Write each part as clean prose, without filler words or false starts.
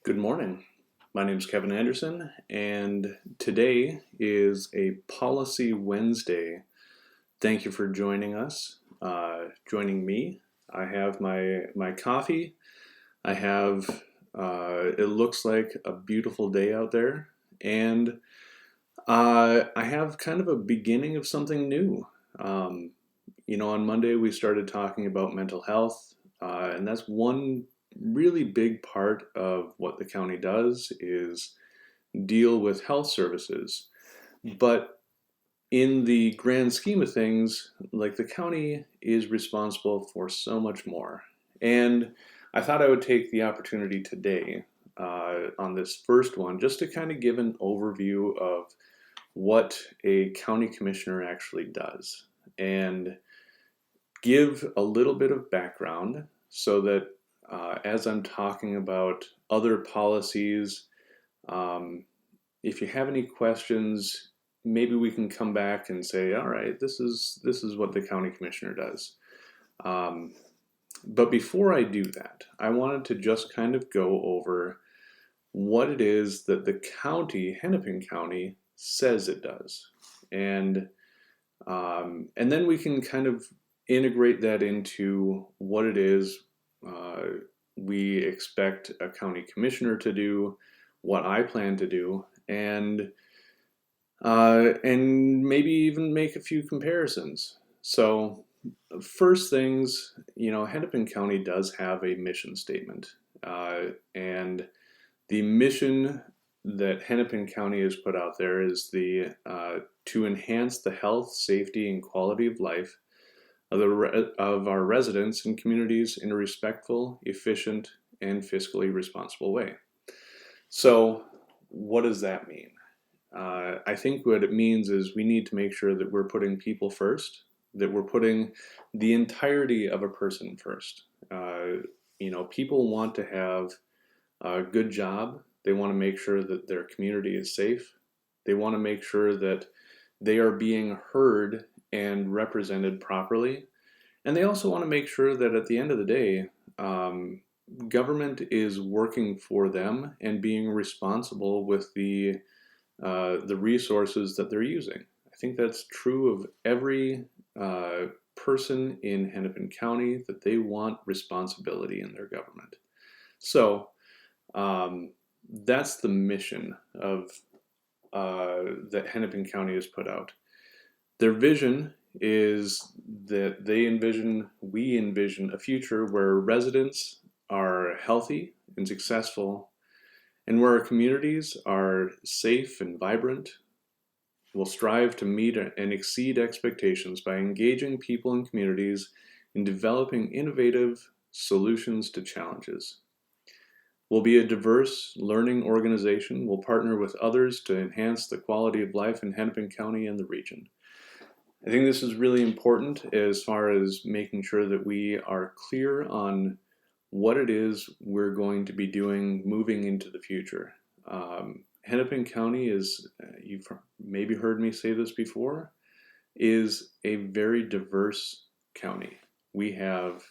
Good morning. My name is Kevin Anderson, and today is a Policy Wednesday. Thank you for joining us, joining me. I have my coffee. I have, it looks like a beautiful day out there, and I have kind of a beginning of something new. Um, on Monday we started talking about mental health, and that's one really big part of what the county does is deal with health services. But in the grand scheme of things, like the county is responsible for so much more. And I thought I would take the opportunity today on this first one just to kind of give an overview of what a county commissioner actually does and give a little bit of background so that as I'm talking about other policies, um, if you have any questions, maybe we can come back and say, all right, this is what the county commissioner does. Um, but before I do that, I wanted to just kind of go over what it is that the county, Hennepin County, says it does, and then we can kind of integrate that into what it is uh, we expect a county commissioner to do, what I plan to do, and maybe even make a few comparisons. So, first things, Hennepin County does have a mission statement, and the mission that Hennepin County has put out there is the to enhance the health, safety, and quality of life of our residents and communities in a respectful, efficient, and fiscally responsible way. So, what does that mean? I think what it means is we need to make sure that we're putting people first, that we're putting the entirety of a person first. People want to have a good job. They want to make sure that their community is safe. They want to make sure that they are being heard and represented properly. And they also want to make sure that at the end of the day, government is working for them and being responsible with the resources that they're using. I think that's true of every person in Hennepin County, that they want responsibility in their government. So that's the mission of that Hennepin County has put out. Their vision is that we envision a future where residents are healthy and successful, and where our communities are safe and vibrant. We'll strive to meet and exceed expectations by engaging people and communities in developing innovative solutions to challenges. We'll be a diverse learning organization. We'll partner with others to enhance the quality of life in Hennepin County and the region. I think this is really important as far as making sure that we are clear on what it is we're going to be doing moving into the future. Hennepin County is, you've maybe heard me say this before, is a very diverse county. We have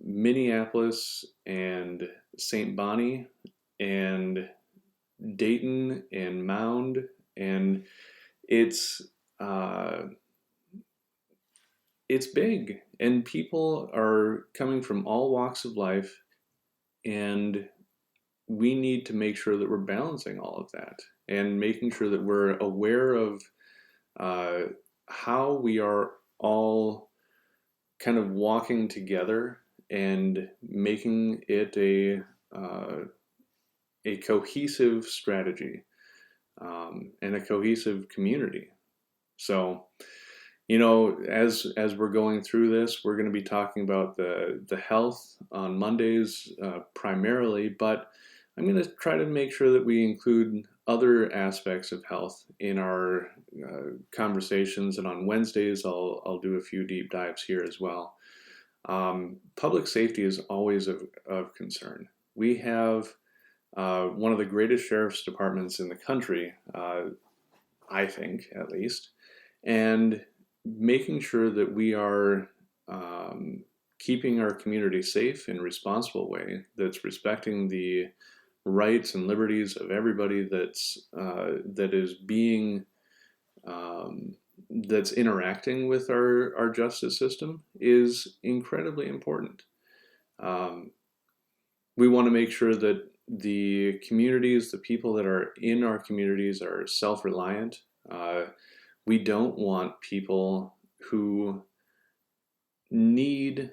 Minneapolis and St. Bonnie and Dayton and Mound, and it's uh, it's big, and people are coming from all walks of life, and we need to make sure that we're balancing all of that and making sure that we're aware of uh, how we are all kind of walking together and making it a cohesive strategy, and a cohesive community. So, as we're going through this, we're going to be talking about the health on Mondays primarily, but I'm going to try to make sure that we include other aspects of health in our conversations, and on Wednesdays I'll do a few deep dives here as well. Public safety is always of concern. We have one of the greatest sheriff's departments in the country, I think at least, and making sure that we are keeping our community safe in a responsible way that's respecting the rights and liberties of everybody that is being that's interacting with our justice system is incredibly important. Um, we want to make sure that the communities, the people that are in our communities, are self-reliant. We don't want people who need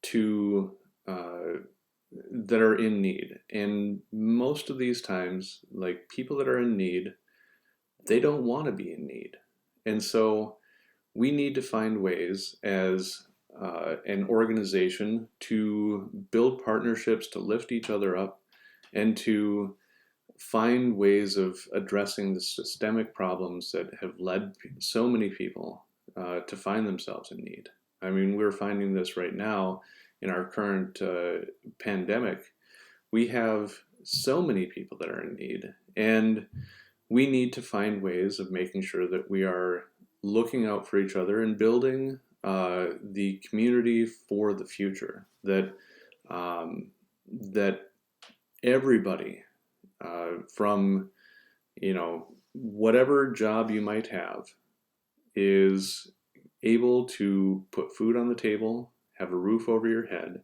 to that are in need. And most of these times, like people that are in need, they don't want to be in need. And so we need to find ways as an organization to build partnerships to lift each other up and to find ways of addressing the systemic problems that have led so many people to find themselves in need. I mean, we're finding this right now in our current pandemic. We have so many people that are in need, and we need to find ways of making sure that we are looking out for each other and building the community for the future. That everybody, from whatever job you might have, is able to put food on the table, have a roof over your head,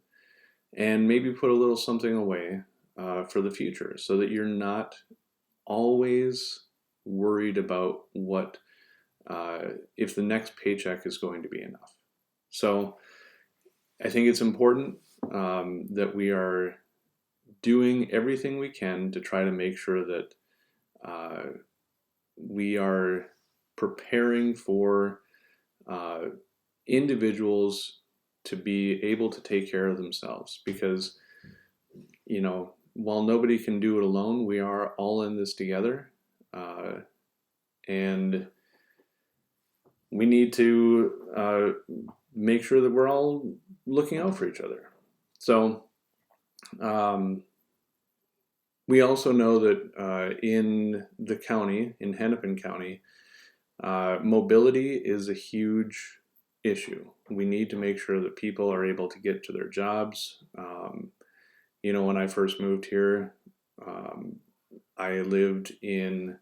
and maybe put a little something away for the future, so that you're not always worried about what if the next paycheck is going to be enough. So I think it's important that we are doing everything we can to try to make sure that we are preparing for individuals to be able to take care of themselves, because while nobody can do it alone, we are all in this together, and we need to make sure that we're all looking out for each other. So we also know that in the county, in Hennepin County, mobility is a huge issue. We need to make sure that people are able to get to their jobs. When I first moved here, I lived in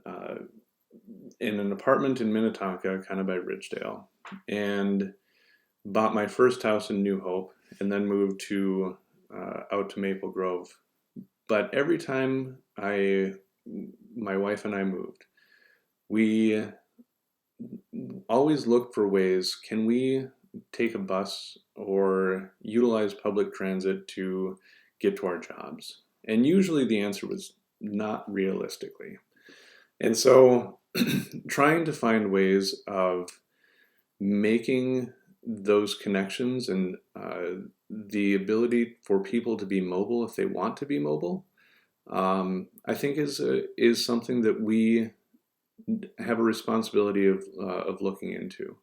an apartment in Minnetonka, kind of by Ridgedale, and bought my first house in New Hope, and then moved out to Maple Grove. But every time my wife and I moved, we always looked for ways, can we take a bus or utilize public transit to get to our jobs? And usually the answer was not realistically. And so trying to find ways of making those connections and the ability for people to be mobile if they want to be mobile, I think is something that we have a responsibility of looking into.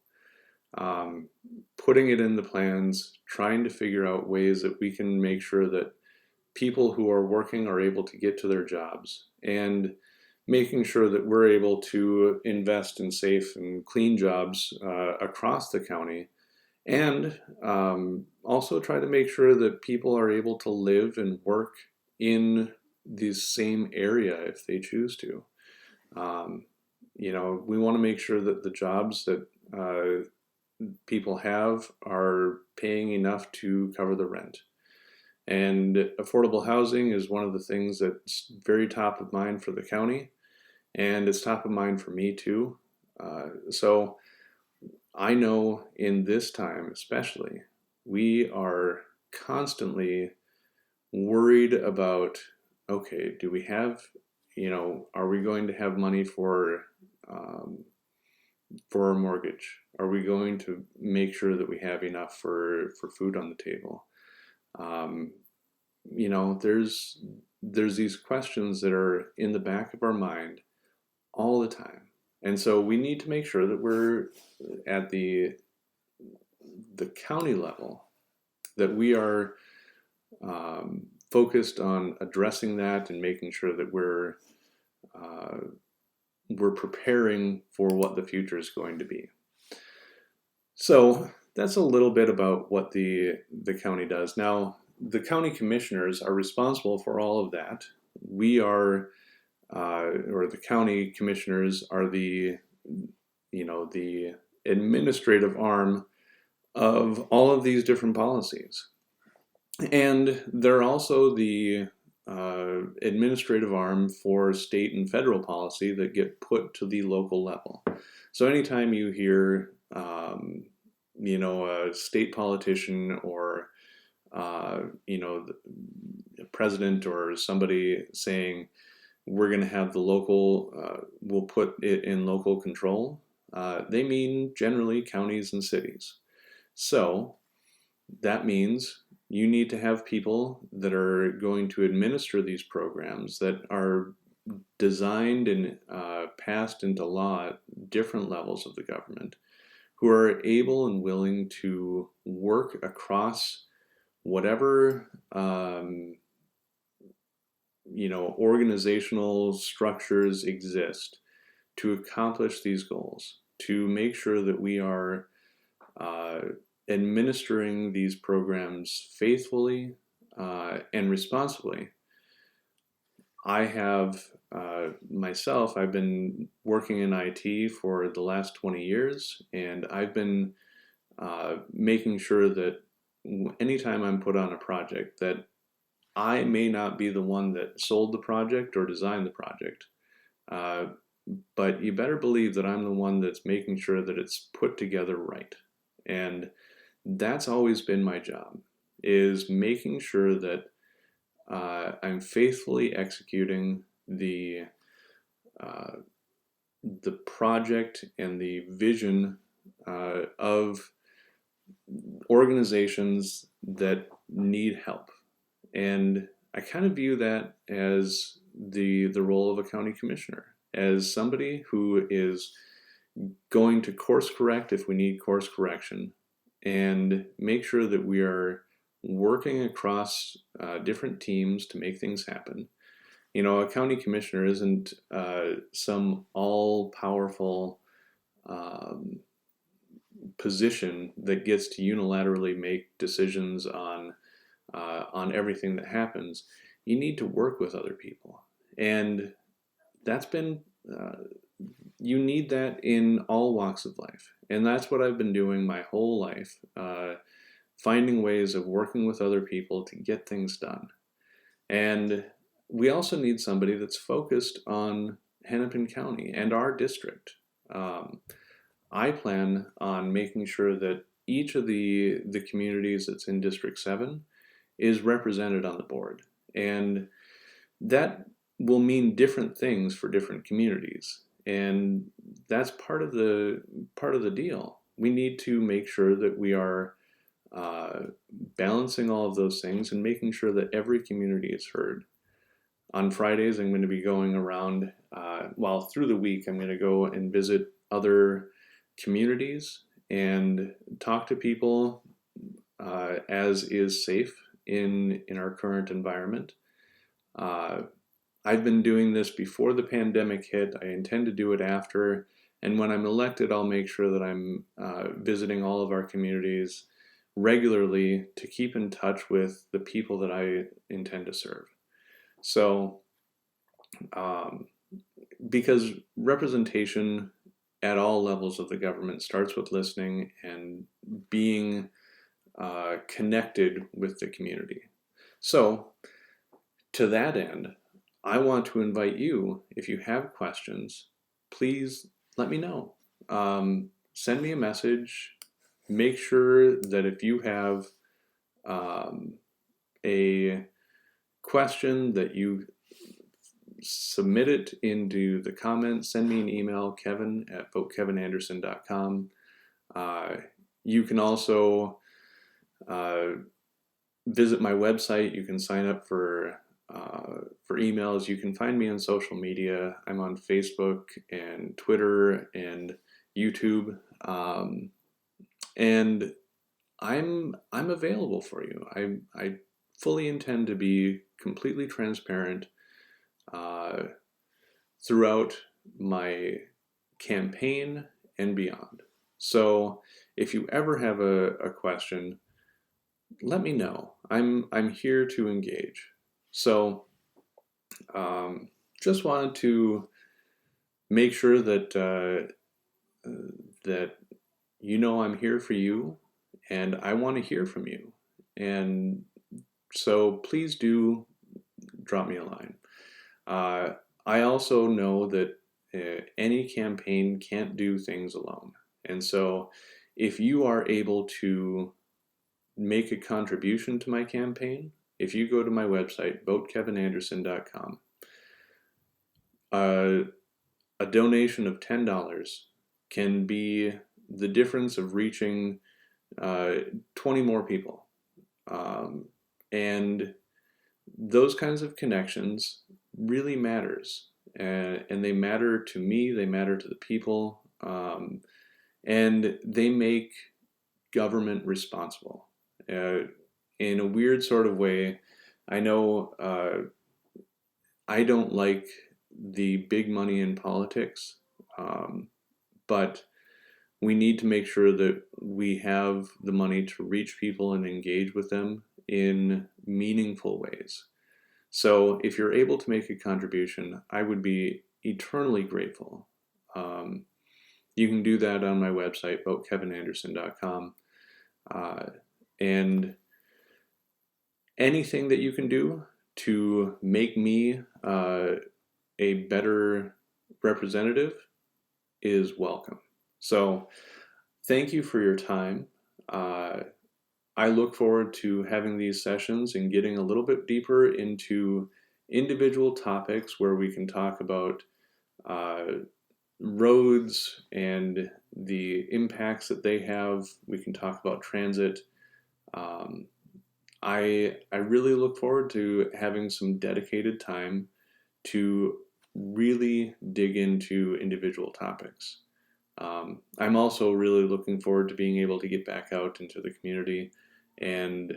Putting it in the plans, trying to figure out ways that we can make sure that people who are working are able to get to their jobs, and making sure that we're able to invest in safe and clean jobs across the county, and also try to make sure that people are able to live and work in the same area if they choose to. We want to make sure that the jobs that people have are paying enough to cover the rent. And affordable housing is one of the things that's very top of mind for the county, and it's top of mind for me too. So I know in this time especially, we are constantly worried about, okay, do we have, are we going to have money for our mortgage? Are we going to make sure that we have enough for food on the table? There's these questions that are in the back of our mind all the time. And so we need to make sure that we're at the county level, that we are focused on addressing that and making sure that we're preparing for what the future is going to be. So that's a little bit about what the county does. Now, the county commissioners are responsible for all of that. We are, or the county commissioners are the administrative arm of all of these different policies. And they're also the administrative arm for state and federal policy that get put to the local level. So anytime you hear, a state politician or, the president or somebody saying, we're going to have the local, we'll put it in local control, they mean generally counties and cities. So that means you need to have people that are going to administer these programs that are designed and passed into law at different levels of the government, who are able and willing to work across whatever organizational structures exist to accomplish these goals, to make sure that we are administering these programs faithfully and responsibly. I have myself, I've been working in IT for the last 20 years, and I've been making sure that anytime I'm put on a project, that I may not be the one that sold the project or designed the project, but you better believe that I'm the one that's making sure that it's put together right. And that's always been my job, is making sure that I'm faithfully executing the project and the vision of organizations that need help. And I kind of view that as the role of a county commissioner, as somebody who is going to course correct if we need course correction, and make sure that we are working across different teams to make things happen. A county commissioner isn't some all-powerful position that gets to unilaterally make decisions on everything that happens. You need to work with other people, and that's been you need that in all walks of life. And that's what I've been doing my whole life, finding ways of working with other people to get things done. And we also need somebody that's focused on Hennepin County and our district. I plan on making sure that each of the communities that's in District 7 is represented on the board. And that will mean different things for different communities. And that's part of the deal. We need to make sure that we are balancing all of those things and making sure that every community is heard. On Fridays, I'm going to be going around, through the week, I'm going to go and visit other communities and talk to people as is safe in our current environment. I've been doing this before the pandemic hit. I intend to do it after. And when I'm elected, I'll make sure that I'm visiting all of our communities regularly to keep in touch with the people that I intend to serve. So, because representation at all levels of the government starts with listening and being connected with the community. So, to that end, I want to invite you, if you have questions, please let me know. Send me a message. Make sure that if you have a question, that you submit it into the comments. Send me an email, kevin@votekevinanderson.com. You can also visit my website. You can sign up for emails. You can find me on social media. I'm on Facebook and Twitter and YouTube, and I'm available for you. I fully intend to be completely transparent throughout my campaign and beyond. So if you ever have a question, let me know. I'm here to engage. So um, just wanted to make sure that I'm here for you, and I want to hear from you. And so please do drop me a line. Uh, I also know that any campaign can't do things alone. And so if you are able to make a contribution to my campaign, if you go to my website, votekevinanderson.com, uh, a donation of $10 can be the difference of reaching uh, 20 more people. And those kinds of connections really matters. And they matter to me, they matter to the people, and they make government responsible. In a weird sort of way, I know I don't like the big money in politics, but we need to make sure that we have the money to reach people and engage with them in meaningful ways. So if you're able to make a contribution, I would be eternally grateful. Um, you can do that on my website, votekevinanderson.com. Uh, and anything that you can do to make me a better representative is welcome. So thank you for your time. Uh, I look forward to having these sessions and getting a little bit deeper into individual topics where we can talk about uh, roads and the impacts that they have. We can talk about transit. Um, I really look forward to having some dedicated time to really dig into individual topics. I'm also really looking forward to being able to get back out into the community and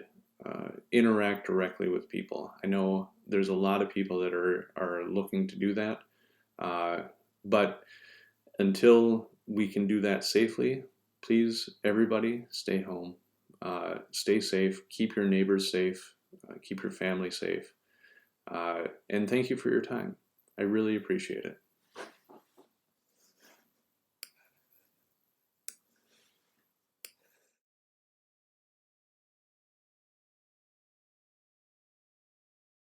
interact directly with people. I know there's a lot of people that are looking to do that, but until we can do that safely, please, everybody, stay home, stay safe, keep your neighbors safe, keep your family safe, and thank you for your time. I really appreciate it.